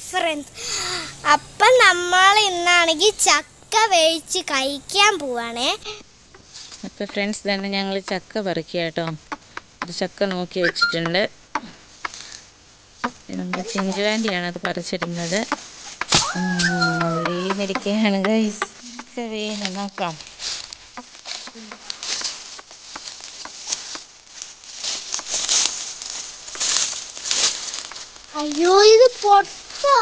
Friends, അപ്പം നമ്മൾ ഇന്നാണെങ്കിൽ ചക്ക വേവിച്ച് കഴിക്കാൻ പോവാണേ. അപ്പോൾ ഫ്രണ്ട്സ് തന്നെ ഞങ്ങൾ ചക്ക പറിക്കുക കേട്ടോ. ഒരു ചക്ക നോക്കി വെച്ചിട്ടുണ്ട്. നമ്മുടെ ചിഞ്ചുവാൻ്റിയാണ് അത് പറിച്ചിടുന്നത്. വീണിരിക്കുകയാണ് ഗൈസ്. ഒക്കെ വീണ് നോക്കാം. അയ്യോ, ഇത് പൊട്ടാ.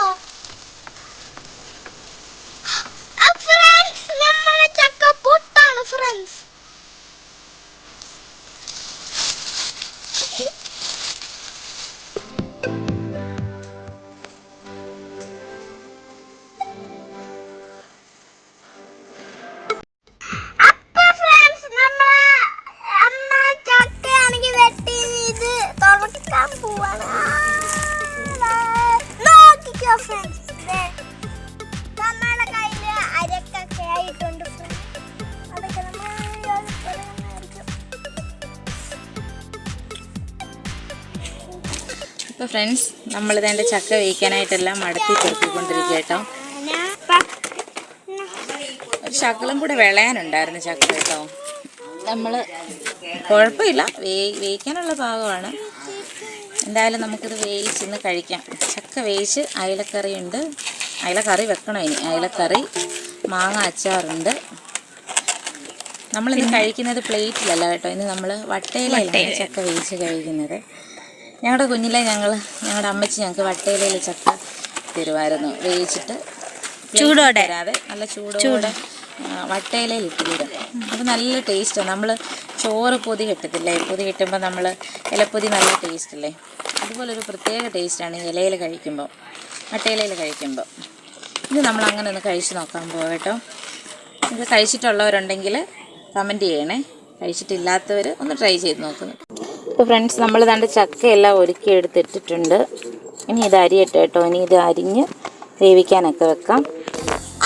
ഫ്രണ്ട്സ്, നമ്മളെ ചക്ക പൊട്ടാണ് ഫ്രണ്ട്സ്. അപ്പോൾ ഫ്രണ്ട്സ്, നമ്മൾ ഇതിൻ്റെ ചക്ക വേവിക്കാനായിട്ടെല്ലാം മടക്കി പെറുക്കിക്കൊണ്ടിരിക്കുക കേട്ടോ. ഒരു ശകലം കൂടെ വിളയാനുണ്ടായിരുന്നു ചക്ക കേട്ടോ. നമ്മൾ കുഴപ്പമില്ല, വേവിക്കാനുള്ള പാകമാണ്. എന്തായാലും നമുക്കിത് വേവിച്ചിന്ന് കഴിക്കാം. ചക്ക വേവിച്ച് അയലക്കറിയുണ്ട്. അയലക്കറി വെക്കണം ഇനി. അയലക്കറി, മാങ്ങ അച്ചാറുണ്ട്. നമ്മളിത് കഴിക്കുന്നത് പ്ലേറ്റിലല്ല കേട്ടോ. ഇന്ന് നമ്മൾ വട്ടയിലാണ് ചക്ക വേവിച്ച് കഴിക്കുന്നത്. ഞങ്ങളുടെ കുഞ്ഞിലെ ഞങ്ങളുടെ അമ്മച്ചി ഞങ്ങൾക്ക് വട്ടയിലയിൽ ചക്ക തരുമായിരുന്നു. വേവിച്ചിട്ട് ചൂടോടെ തരാതെ നല്ല ചൂടോടെ വട്ടയിലയിൽ ഇട്ട് തരും. അപ്പോൾ നല്ല ടേസ്റ്റാണ്. നമ്മൾ ചോറ് പൊതി കിട്ടത്തില്ലേ, പൊതി കിട്ടുമ്പോൾ നമ്മൾ ഇലപ്പൊതി നല്ല ടേസ്റ്റ് അല്ലേ. അതുപോലൊരു പ്രത്യേക ടേസ്റ്റാണ് ഈ ഇലയിൽ കഴിക്കുമ്പോൾ, വട്ടയിലയിൽ കഴിക്കുമ്പോൾ. ഇത് നമ്മൾ അങ്ങനെ ഒന്ന് കഴിച്ച് നോക്കാൻ പോകാം കേട്ടോ. ഇത് കഴിച്ചിട്ടുള്ളവരുണ്ടെങ്കിൽ കമൻറ്റ് ചെയ്യണേ. കഴിച്ചിട്ടില്ലാത്തവർ ഒന്ന് ട്രൈ ചെയ്ത് നോക്കുന്നു. അപ്പോൾ ഫ്രണ്ട്സ്, നമ്മൾ ദാണ്ട് ചക്കയെല്ലാം ഒരുക്കി എടുത്തിട്ടിട്ടുണ്ട്. ഇനി ഇത് അരിയട്ടെ കേട്ടോ. ഇനി ഇത് അരിഞ്ഞ് വേവിക്കാനൊക്കെ വെക്കാം.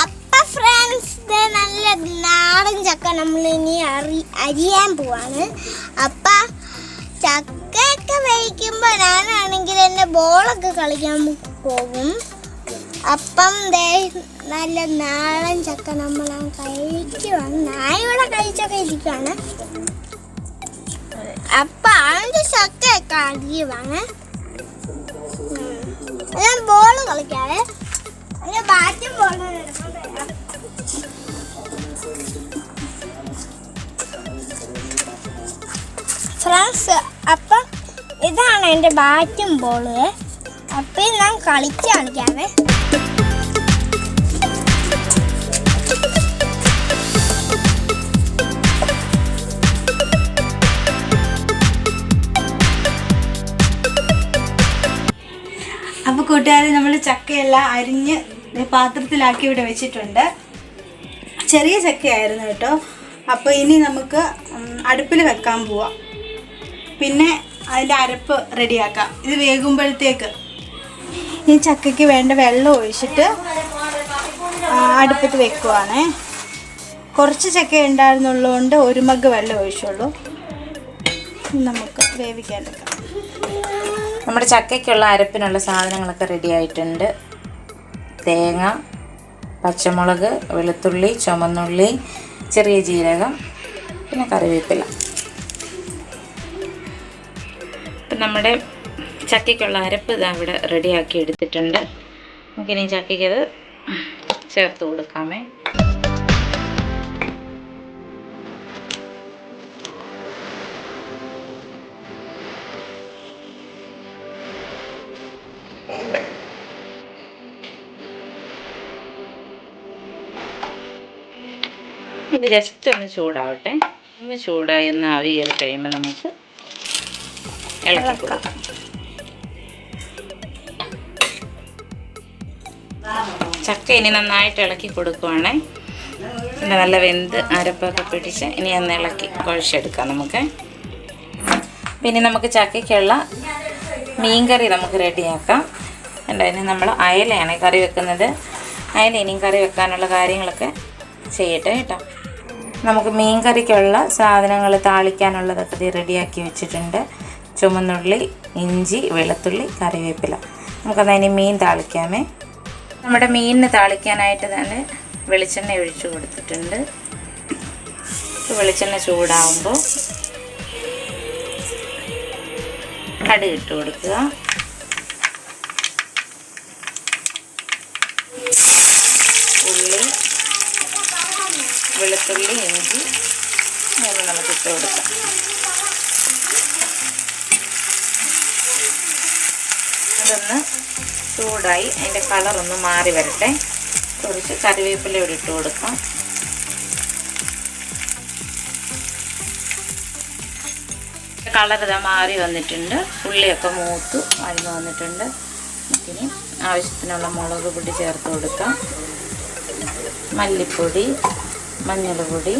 അപ്പം ഫ്രണ്ട്സ്, നല്ല നാടൻ ചക്ക നമ്മൾ ഇനി അരിയാൻ പോവാണ്. അപ്പം ചക്കയൊക്കെ വേവിക്കുമ്പോൾ ഞാനാണെങ്കിൽ എൻ്റെ ബോളൊക്കെ കളിക്കാൻ പോകും. അപ്പം നല്ല നാടൻ ചക്ക നമ്മൾ കഴിക്കുവാണ്. ഞാനിവിടെ കഴിച്ചൊക്കെ ഇരിക്കുകയാണ്. അപ്പം അതിൻ്റെ ചക്കയൊക്കെ അരിയുവാണ്. ഞാൻ ബോൾ കളിക്കാതെ അതിൻ്റെ ബാറ്റും ബോളും ഫ്രണ്ട്സ്. അപ്പം ഇതാണ് എൻ്റെ ബാറ്റും ബോള്. അപ്പം ഞാൻ കളിക്കാതെ അപ്പോൾ കൂട്ടുകാരെ, നമ്മൾ ചക്കയെല്ലാം അരിഞ്ഞ് പാത്രത്തിലാക്കി ഇവിടെ വെച്ചിട്ടുണ്ട്. ചെറിയ ചക്കയായിരുന്നു കേട്ടോ. അപ്പോൾ ഇനി നമുക്ക് അടുപ്പിൽ വെക്കാൻ പോവാം. പിന്നെ അതിൻ്റെ അരപ്പ് റെഡിയാക്കാം. ഇത് വേകുമ്പോഴത്തേക്ക് ഈ ചക്കയ്ക്ക് വേണ്ട വെള്ളം ഒഴിച്ചിട്ട് അടുപ്പത്ത് വെക്കുവാണേ. കുറച്ച് ചക്ക ഉണ്ടായിരുന്നുള്ളതുകൊണ്ട് ഒരു മഗ് വെള്ളം ഒഴിച്ചുള്ളൂ. നമുക്ക് വേവിക്കാനെടുക്കാം. നമ്മുടെ ചക്കയ്ക്കുള്ള അരപ്പിനുള്ള സാധനങ്ങളൊക്കെ റെഡി ആയിട്ടുണ്ട്. തേങ്ങ, പച്ചമുളക്, വെളുത്തുള്ളി, ചുമന്നുള്ളി, ചെറിയ ജീരകം, പിന്നെ കറിവേപ്പില. ഇപ്പം നമ്മുടെ ചക്കയ്ക്കുള്ള അരപ്പ് ഇതാ ഇവിടെ റെഡിയാക്കി എടുത്തിട്ടുണ്ട്. നമുക്കിനി ചക്കയ്ക്കത് ചേർത്ത് കൊടുക്കാമേ. ഇത് ജസ്റ്റ് ഒന്ന് ചൂടാവട്ടെ. ഒന്ന് ചൂടായി ഒന്ന് ആവി കയറി കഴിയുമ്പോൾ നമുക്ക് ഇളക്കി കൊടുക്കാം. ചക്ക ഇനി നന്നായിട്ട് ഇളക്കി കൊടുക്കുവാണേ. പിന്നെ നല്ല വെന്ത് അരപ്പൊക്കെ പിടിച്ച് ഇനി ഒന്ന് ഇളക്കി കുഴച്ചെടുക്കാം നമുക്ക്. പിന്നെ നമുക്ക് ചക്കയ്ക്കുള്ള മീൻകറി നമുക്ക് റെഡിയാക്കാം. ഇനി നമ്മൾ അയലയാണ് കറി വെക്കുന്നത്. അയല ഇനിയും കറി വെക്കാനുള്ള കാര്യങ്ങളൊക്കെ ചെയ്യട്ടെ കേട്ടോ. നമുക്ക് മീൻ കറിക്കുള്ള സാധനങ്ങൾ താളിക്കാനുള്ളതൊക്കെ റെഡിയാക്കി വെച്ചിട്ടുണ്ട്. ചുമന്നുള്ളി, ഇഞ്ചി, വെളുത്തുള്ളി, കറിവേപ്പില. നമുക്കത് ഇനി മീൻ താളിക്കാമേ. നമ്മുടെ മീനിന് താളിക്കാനായിട്ട് തന്നെ വെളിച്ചെണ്ണ ഒഴിച്ചു കൊടുത്തിട്ടുണ്ട്. വെളിച്ചെണ്ണ ചൂടാവുമ്പോൾ കടുക് ഇട്ട് കൊടുക്കുക. ഉള്ളി, വെളുത്തുള്ളി, ഇഞ്ചി മൂന്ന് നമുക്ക് ഇട്ട് കൊടുക്കാം. അതൊന്ന് ചൂടായി അതിൻ്റെ കളറൊന്ന് മാറി വരട്ടെ. കുറച്ച് കറിവേപ്പില ഇവിടെ ഇട്ട് കൊടുക്കാം. കളർ ഇതാ മാറി വന്നിട്ടുണ്ട്. ഉള്ളിയൊക്കെ മൂത്ത് വഴന്നു വന്നിട്ടുണ്ട്. ഇനി ആവശ്യത്തിനുള്ള മുളക് പൊടി ചേർത്ത് കൊടുക്കാം. മല്ലിപ്പൊടി, മഞ്ഞൾപ്പൊടി,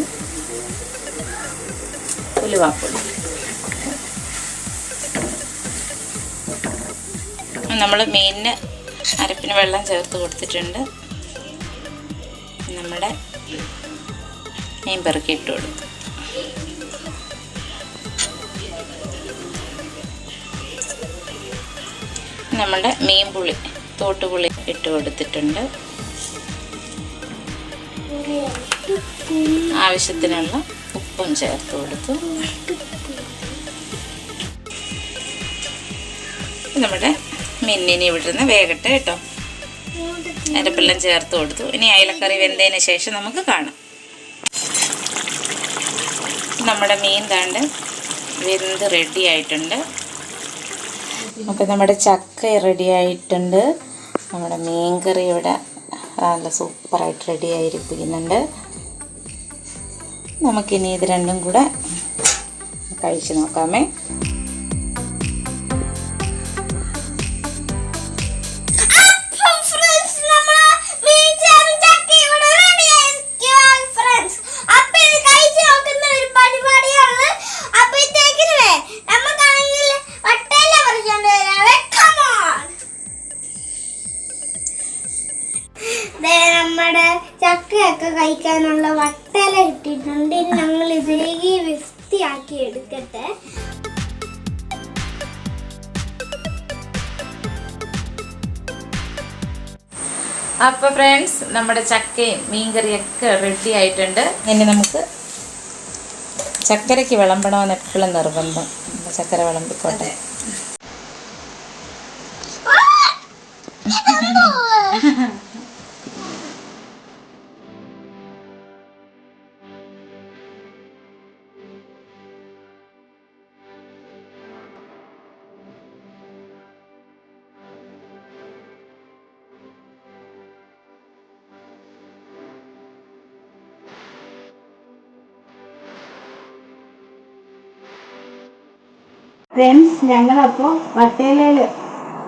ഉലുവാപ്പൊടി. നമ്മൾ മീനിന് അരപ്പിന് വെള്ളം ചേർത്ത് കൊടുത്തിട്ടുണ്ട്. നമ്മുടെ മീൻ പെറുക്കി ഇട്ട് കൊടുക്കും. നമ്മുടെ മീൻ പുളി, തോട്ടുപുളി ഇട്ട് കൊടുത്തിട്ടുണ്ട്. ആവശ്യത്തിനുള്ള ഉപ്പും ചേർത്ത് കൊടുത്തു. നമ്മുടെ മീനിനെ ഇവിടുന്ന് വേകട്ടെ കേട്ടോ. അരപ്പെല്ലാം ചേർത്ത് കൊടുത്തു. ഇനി അയലക്കറി വെന്തതിന് ശേഷം നമുക്ക് കാണാം. നമ്മുടെ മീൻ താണ്ട് വെന്ത് റെഡി ആയിട്ടുണ്ട്. അപ്പോൾ നമ്മുടെ ചക്ക റെഡി ആയിട്ടുണ്ട്. നമ്മുടെ മീൻ കറി ഇവിടെ നല്ല സൂപ്പറായിട്ട് റെഡി ആയിരിക്കുന്നുണ്ട്. നമുക്കിനി ഇത് രണ്ടും കൂടെ കഴിച്ച് നോക്കാമേ. നമ്മുടെ ചക്കയൊക്കെ കഴിക്കാനുള്ള വട്ടല കിട്ടിയിട്ടുണ്ട്. ഞങ്ങൾ ഇതിലേക്ക് വൃത്തിയാക്കി എടുക്കട്ടെ. അപ്പോൾ ഫ്രണ്ട്സ്, നമ്മുടെ ചക്കയും മീൻകറിയൊക്കെ റെഡി ആയിട്ടുണ്ട്. ഇനി നമുക്ക് ചക്കരയ്ക്ക് വിളമ്പണമെന്ന് എപ്പോഴും നിർബന്ധം. ചക്കര വിളമ്പിക്കോട്ടെ. ഫ്രണ്ട്സ്, ഞങ്ങളപ്പോൾ വട്ടയിലയിൽ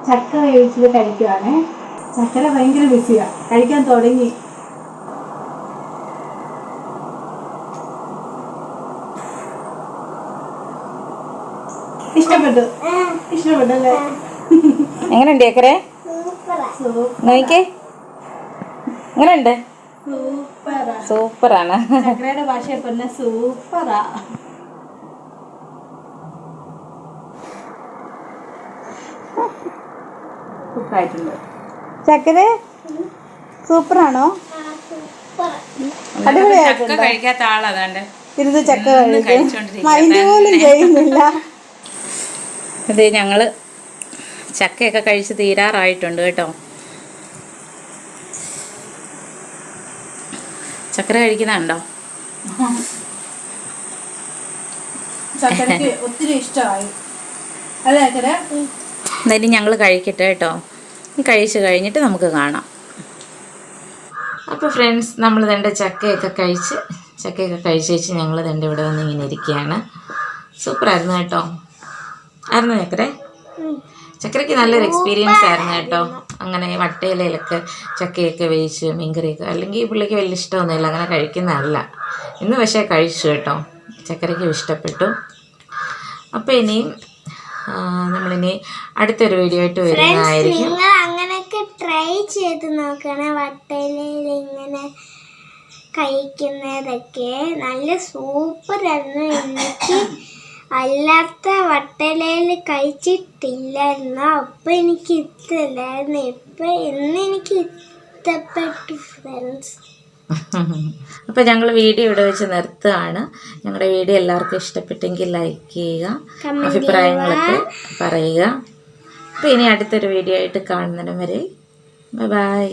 ചക്ക വേവിച്ചത് കഴിക്കുവാണ്. ചക്കര ഭയങ്കര ബിസിയാണ്, കഴിക്കാൻ തുടങ്ങി. ഇഷ്ടപ്പെട്ടല്ലേ? എങ്ങനെയുണ്ട് ചക്കരെ? നോക്കിക്കേ, എങ്ങനെയുണ്ട്? സൂപ്പറാണ്. ചക്കരയുടെ ഭാഷ പറഞ്ഞ സൂപ്പറാ. ചക്കര സൂപ്പറാണോ? ചക്ക കഴിക്കാത്ത ആളാണ്ട് ഇരുന്ന് ചക്ക കഴിക്കും, മൈൻഡ് പോലും ചെയ്യുന്നില്ല. അതെ, ഞങ്ങള് ചക്കയൊക്കെ കഴിച്ച് തീരാറായിട്ടുണ്ട് കേട്ടോ. ചക്കര കഴിക്കുന്നുണ്ടോ? ചക്കരക്ക് ഒത്തിരി ഇഷ്ടമായി അല്ലേ ചക്കര? എന്തായാലും ഞങ്ങൾ കഴിക്കട്ടെ കേട്ടോ. കഴിച്ച് കഴിഞ്ഞിട്ട് നമുക്ക് കാണാം. അപ്പോൾ ഫ്രണ്ട്സ്, നമ്മൾ ഇതിൻ്റെ ചക്കയൊക്കെ കഴിച്ച് ഞങ്ങൾ ഇതിൻ്റെ ഇവിടെ വന്ന് ഇങ്ങനെ ഇരിക്കുകയാണ്. സൂപ്പറായിരുന്നു കേട്ടോ. ആയിരുന്നു ചക്കരെ? ചക്കരയ്ക്ക് നല്ലൊരു എക്സ്പീരിയൻസ് ആയിരുന്നു കേട്ടോ. അങ്ങനെ വട്ടയിലയിലൊക്കെ ചക്കയൊക്കെ വേവിച്ച് മീൻകറിയൊക്കെ, അല്ലെങ്കിൽ പുള്ളിക്ക് വലിയ ഇഷ്ടമൊന്നുമില്ല, അങ്ങനെ കഴിക്കുന്നതല്ല. ഇന്ന് പക്ഷേ കഴിച്ചു കേട്ടോ. ചക്കരയ്ക്കും ഇഷ്ടപ്പെട്ടു. അപ്പോൾ ഇനിയും നമ്മളിനി അടുത്തൊരു വീഡിയോ ആയിട്ട് വരുന്നതായിരിക്കും. നിങ്ങൾ അങ്ങനെയൊക്കെ ട്രൈ ചെയ്ത് നോക്കണേ. വട്ടയിലയിൽ ഇങ്ങനെ കഴിക്കുന്നതൊക്കെ നല്ല സൂപ്പറായിരുന്നു. എനിക്ക് അല്ലാത്ത വട്ടയിലയിൽ കഴിച്ചിട്ടില്ലായിരുന്നു. അപ്പൊ എനിക്ക് ഇഷ്ടമില്ലായിരുന്നു. ഇപ്പൊ ഇന്ന് എനിക്ക് ഇഷ്ടപ്പെട്ടു ഫ്രണ്ട്സ്. അപ്പോൾ ഞങ്ങൾ വീഡിയോ ഇവിടെ വെച്ച് നിർത്തുകയാണ്. ഞങ്ങളുടെ വീഡിയോ എല്ലാവർക്കും ഇഷ്ടപ്പെട്ടെങ്കിൽ ലൈക്ക് ചെയ്യുക, അഭിപ്രായങ്ങളൊക്കെ പറയുക. അപ്പോൾ ഇനി അടുത്തൊരു വീഡിയോ ആയിട്ട് കാണുന്നതിന് വരെ ബൈ.